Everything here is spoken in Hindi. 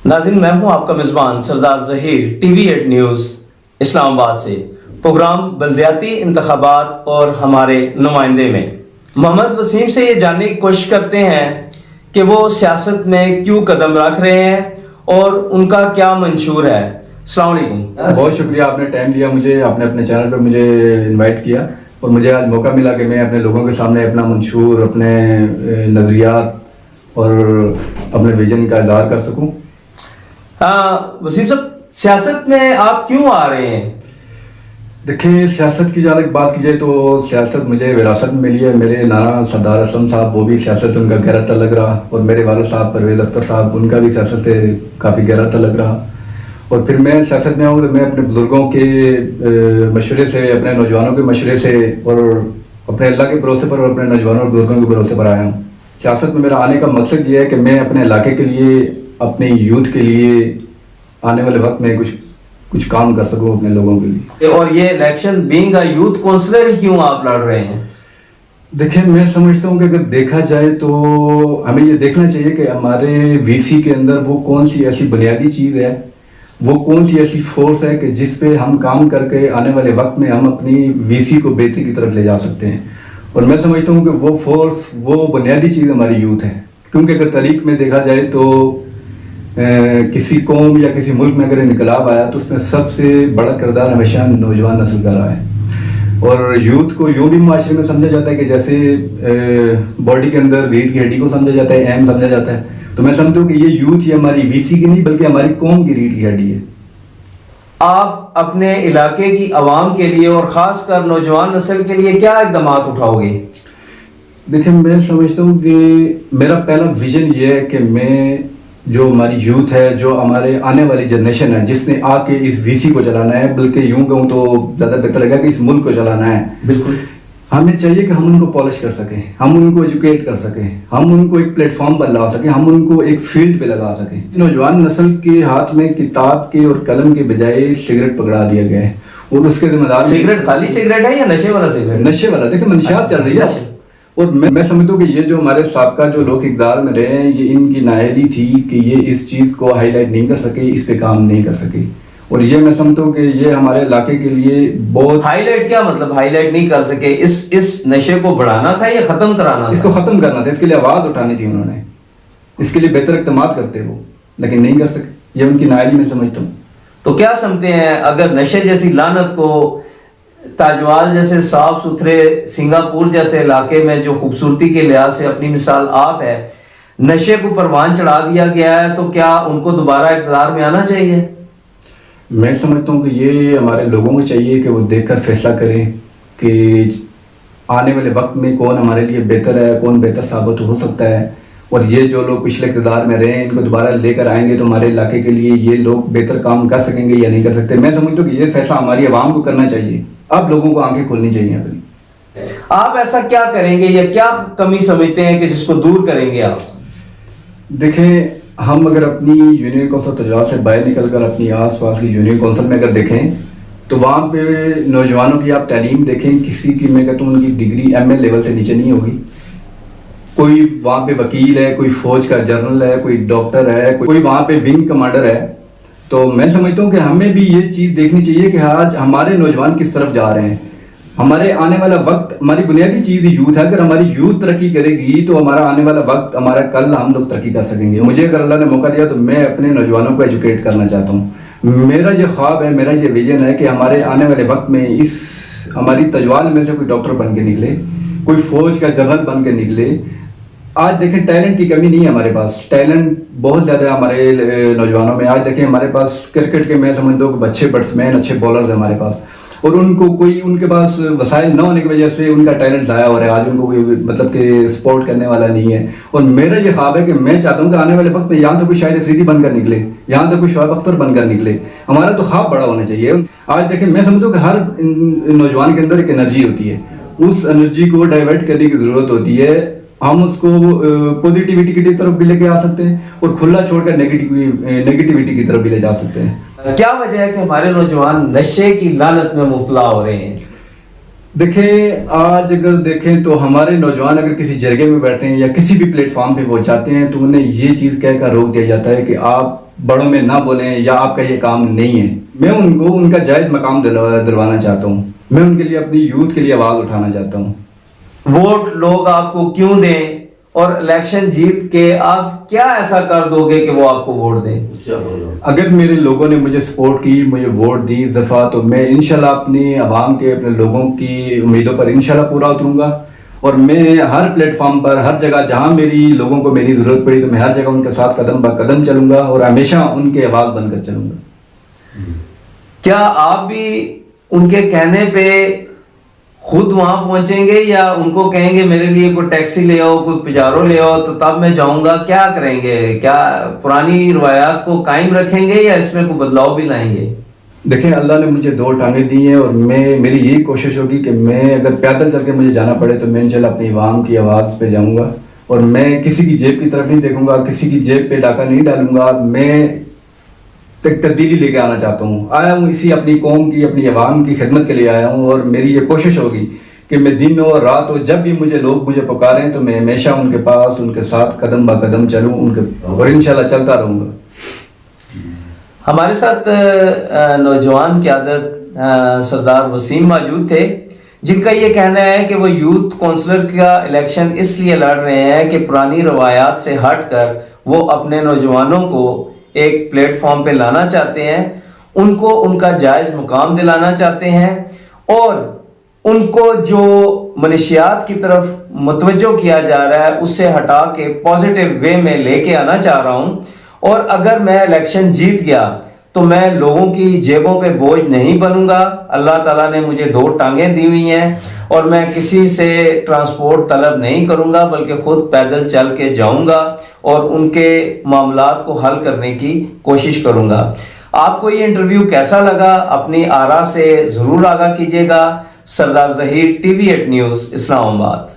नाज़रीन, मैं हूं आपका मेज़बान सरदार ज़हीर, TV8 न्यूज़ इस्लामाबाद से। प्रोग्राम बल्दियाती इंतखाबात और हमारे नुमाइंदे में मोहम्मद वसीम से ये जानने की कोशिश करते हैं कि वो सियासत में क्यों कदम रख रहे हैं और उनका क्या मंशूर है। अस्सलाम वालेकुम। बहुत शुक्रिया, आपने टाइम दिया मुझे, आपने अपने चैनल पर मुझे इनवाइट किया और मुझे आज मौका मिला कि मैं अपने लोगों के सामने अपना मंशूर, अपने नज़रियात और अपने विजन का इज़हार कर सकूं। हाँ वसीम साहब, सियासत में आप क्यों आ रहे हैं? देखिए, सियासत की जहाँ तक बात की जाए तो सियासत मुझे विरासत में मिली है। मेरे नाना सरदार असलम साहब, वो भी सियासत से उनका गहरा तल्लुक़ रहा, और मेरे वालिद साहब परवेज़ अख्तर साहब, उनका भी सियासत से काफ़ी गहरा तल्लुक़ रहा। और फिर मैं सियासत में आऊँ तो मैं अपने बुज़ुर्गों के मशवरे से, अपने नौजवानों के मशवरे से और अपने अल्लाह के भरोसे पर और अपने नौजवानों और बुज़ुर्गों के भरोसे पर आया हूँ। सियासत में मेरा आने का मकसद ये है कि मैं अपने इलाके के लिए, अपने यूथ के लिए आने वाले वक्त में कुछ काम कर सकूं अपने लोगों के लिए। और ये election being a youth councillor ही क्यों आप लड़ रहे हैं? देखिए, मैं समझता हूँ कि अगर देखा जाए तो हमें ये देखना चाहिए कि हमारे वीसी के अंदर वो कौन सी ऐसी बुनियादी चीज़ है, वो कौन सी ऐसी फोर्स है कि जिस पे हम काम करके आने वाले वक्त में हम अपनी वीसी को बेहतरी की तरफ ले जा सकते हैं। और मैं समझता हूँ कि वो फोर्स, वो बुनियादी चीज़ हमारी यूथ है। क्योंकि अगर तारीख में देखा जाए तो किसी कौम या किसी मुल्क में अगर इनकलाब आया तो उसमें सबसे बड़ा किरदार हमेशा नौजवान नस्ल का रहा है। और यूथ को यूँ भी माशरे में समझा जाता है कि जैसे बॉडी के अंदर रीढ़ की हड्डी को समझा जाता है, अहम समझा जाता है। तो मैं समझता हूँ कि ये यूथ ही हमारी वीसी की नहीं बल्कि हमारी कौम की रीढ़ की हड्डी है। आप अपने इलाके की आवाम के लिए और ख़ासकर नौजवान नस्ल के लिए क्या इक़दाम उठाओगे? देखिए, मैं समझता हूँ कि मेरा पहला विज़न ये है कि मैं, जो हमारी यूथ है, जो हमारे आने वाली जनरेशन है, जिसने आके इस वीसी को चलाना है, बल्कि यूं कहूँ तो ज़्यादा बेहतर लगेगा कि इस मुल्क को चलाना है। बिल्कुल, हमें चाहिए कि हम उनको पॉलिश कर सकें, हम उनको एजुकेट कर सकें, हम उनको एक प्लेटफॉर्म पर ला सकें, हम उनको एक फील्ड पे लगा सकें। नौजवान नस्ल के हाथ में किताब के और कलम के बजाय सिगरेट पकड़ा दिया गया है और उसके जिम्मेदार। सिगरेट खाली सिगरेट है या नशे वाला सिगरेट? नशे वाला। देखिए, मंशियात चल रही है। और मैं समझता हूँ कि ये जो हमारे साबका जो लोग इक़्तिदार में रहे हैं, ये इनकी नाअहली थी कि ये इस चीज़ को हाईलाइट नहीं कर सके, इस पे काम नहीं कर सके। और ये मैं समझता हूँ कि ये हमारे इलाके के लिए बहुत। हाईलाइट क्या मतलब? हाईलाइट नहीं कर सके, इस नशे को बढ़ाना था या ख़त्म कराना? इसको ख़त्म करना था, इसके लिए आवाज़ उठानी थी उन्होंने, इसके लिए बेहतर इक़दाम करते वो, लेकिन नहीं कर सके। ये उनकी नाअहली मैं समझता हूँ। तो क्या समझते हैं, अगर नशे जैसी लानत को ताजवाल जैसे साफ सुथरे सिंगापुर जैसे इलाके में जो खूबसूरती के लिहाज से अपनी मिसाल आप है, नशे को परवान चढ़ा दिया गया है, तो क्या उनको दोबारा इक़्तिदार में आना चाहिए? मैं समझता हूँ कि ये हमारे लोगों को चाहिए कि वो देखकर फैसला करें कि आने वाले वक्त में कौन हमारे लिए बेहतर है, कौन बेहतर साबित हो सकता है। और ये जो लोग पिछले इक़्तिदार में रहे हैं, इनको दोबारा लेकर आएंगे तो हमारे इलाके के लिए ये लोग बेहतर काम कर सकेंगे या नहीं कर सकते। मैं समझता हूँ कि ये फैसला हमारी आवाम को करना चाहिए। अब लोगों को आंखें खोलनी चाहिए अपनी। आप ऐसा क्या करेंगे या क्या कमी समझते हैं कि जिसको दूर करेंगे आप? देखें, हम अगर अपनी यूनियन कौंसिल तजवाज़ से बाहर निकल कर अपनी आस पास की यूनियन कौंसिल में अगर देखें तो वहाँ पे नौजवानों की आप तालीम देखें, किसी की मैं कहता हूँ उनकी डिग्री MA लेवल से नीचे नहीं होगी। कोई वहाँ पे वकील है, कोई फौज का जनरल है, कोई डॉक्टर है, कोई वहाँ पे विंग कमांडर है। तो मैं समझता हूँ कि हमें भी ये चीज़ देखनी चाहिए कि आज हमारे नौजवान किस तरफ जा रहे हैं। हमारे आने वाला वक्त, हमारी बुनियादी चीज़ यूथ है। अगर हमारी यूथ तरक्की करेगी तो हमारा आने वाला वक्त, हमारा कल, हम लोग तरक्की कर सकेंगे। मुझे अगर अल्लाह ने मौका दिया तो मैं अपने नौजवानों को एजुकेट करना चाहता हूँ। मेरा ये ख्वाब है, मेरा ये विजन है कि हमारे आने वाले वक्त में इस हमारी तजवाल में से कोई डॉक्टर बन के निकले, कोई फौज का जनरल बन के निकले। आज देखें, टैलेंट की कमी नहीं है हमारे पास, टैलेंट बहुत ज़्यादा है हमारे नौजवानों में। आज देखें, हमारे पास क्रिकेट के, मैं समझता हूँ कि अच्छे बैट्समैन, अच्छे बॉलर्स हैं हमारे पास, और उनको कोई, उनके पास वसाइल न होने की वजह से उनका टैलेंट ज़ाया हो रहा है। आज उनको कोई मतलब कि सपोर्ट करने वाला नहीं है। और मेरा ये ख्वाब है कि मैं चाहता हूँ कि आने वाले वक्त में यहाँ से कोई शाहिद अफरीदी बनकर निकले, यहाँ से कोई शोएब अख्तर बनकर निकले। हमारा तो ख्वाब बड़ा होना चाहिए। आज देखें, मैं समझता हूँ कि हर नौजवान के अंदर एक एनर्जी होती है, उस एनर्जी को डाइवर्ट करने की ज़रूरत होती है। हम उसको पॉजिटिविटी की तरफ भी लेके आ सकते हैं और खुला छोड़कर नेगेटिविटी की तरफ भी ले जा सकते हैं। क्या वजह है कि हमारे नौजवान नशे की लानत में मुब्तला हो रहे हैं? देखें, आज अगर देखें तो हमारे नौजवान अगर किसी जरगे में बैठते हैं या किसी भी प्लेटफॉर्म पे वो जाते हैं तो उन्हें ये चीज़ कहकर रोक दिया जाता है कि आप बड़ों में ना बोलें या आपका ये काम नहीं है। मैं उनको उनका जायज़ मकाम दिलवाना चाहता हूँ। मैं उनके लिए अपनी यूथ के लिए आवाज़ उठाना चाहता हूँ। वोट लोग आपको क्यों दें और इलेक्शन जीत के आप क्या ऐसा कर दोगे कि वो आपको वोट दें? अगर मेरे लोगों ने मुझे सपोर्ट की, मुझे वोट दी इस दफ़ा, तो मैं इंशाल्लाह अपनी आवाम के, अपने लोगों की उम्मीदों पर इंशाल्लाह पूरा उतरूँगा। और मैं हर प्लेटफॉर्म पर, हर जगह जहाँ मेरी लोगों को मेरी ज़रूरत पड़ी तो मैं हर जगह उनके साथ कदम ब कदम चलूँगा और हमेशा उनकी आवाज़ बनकर चलूँगा। क्या आप भी उनके कहने पे खुद वहां पहुंचेंगे या उनको कहेंगे मेरे लिए कोई टैक्सी ले आओ, कोई पिजारो ले आओ तो तब मैं जाऊंगा? क्या करेंगे? क्या पुरानी रवायात को कायम रखेंगे या इसमें कोई बदलाव भी लाएंगे? देखें, अल्लाह ने मुझे 2 टांगें दी हैं और मेरी यही कोशिश होगी कि मैं अगर पैदल चल के मुझे जाना पड़े तो मैं इंशाल्लाह अपनी आवाम की आवाज़ पे जाऊंगा और मैं किसी की जेब की तरफ नहीं देखूंगा, किसी की जेब पे डाका नहीं डालूंगा। मैं एक तब्दीली लेके आना चाहता हूँ। आया हूँ इसी अपनी कौम की, अपनी आवाम की खिदमत के लिए आया हूँ और मेरी ये कोशिश होगी कि मैं दिन और रात हो, जब भी लोग मुझे पुकारें तो मैं हमेशा उनके पास, उनके साथ कदम ब कदम चलूँ और इंशाल्लाह चलता रहूँगा। हमारे साथ नौजवान क़यादत सरदार वसीम मौजूद थे, जिनका ये कहना है कि वो यूथ काउंसलर का इलेक्शन इसलिए लड़ रहे हैं कि पुरानी रवायात से हटकर वो अपने नौजवानों को एक प्लेटफॉर्म पे लाना चाहते हैं, उनको उनका जायज़ मुकाम दिलाना चाहते हैं और उनको जो मनशियात की तरफ मुतवज्जो किया जा रहा है उससे हटा के पॉजिटिव वे में लेके आना चाह रहा हूँ। और अगर मैं इलेक्शन जीत गया तो मैं लोगों की जेबों पे बोझ नहीं बनूंगा। अल्लाह ताला ने मुझे 2 टांगें दी हुई हैं और मैं किसी से ट्रांसपोर्ट तलब नहीं करूंगा, बल्कि खुद पैदल चल के जाऊंगा और उनके मामलात को हल करने की कोशिश करूंगा। आपको ये इंटरव्यू कैसा लगा? अपनी आरा से ज़रूर आगाह कीजिएगा। सरदार ज़हीर, TV8 न्यूज़, इस्लामाबाद।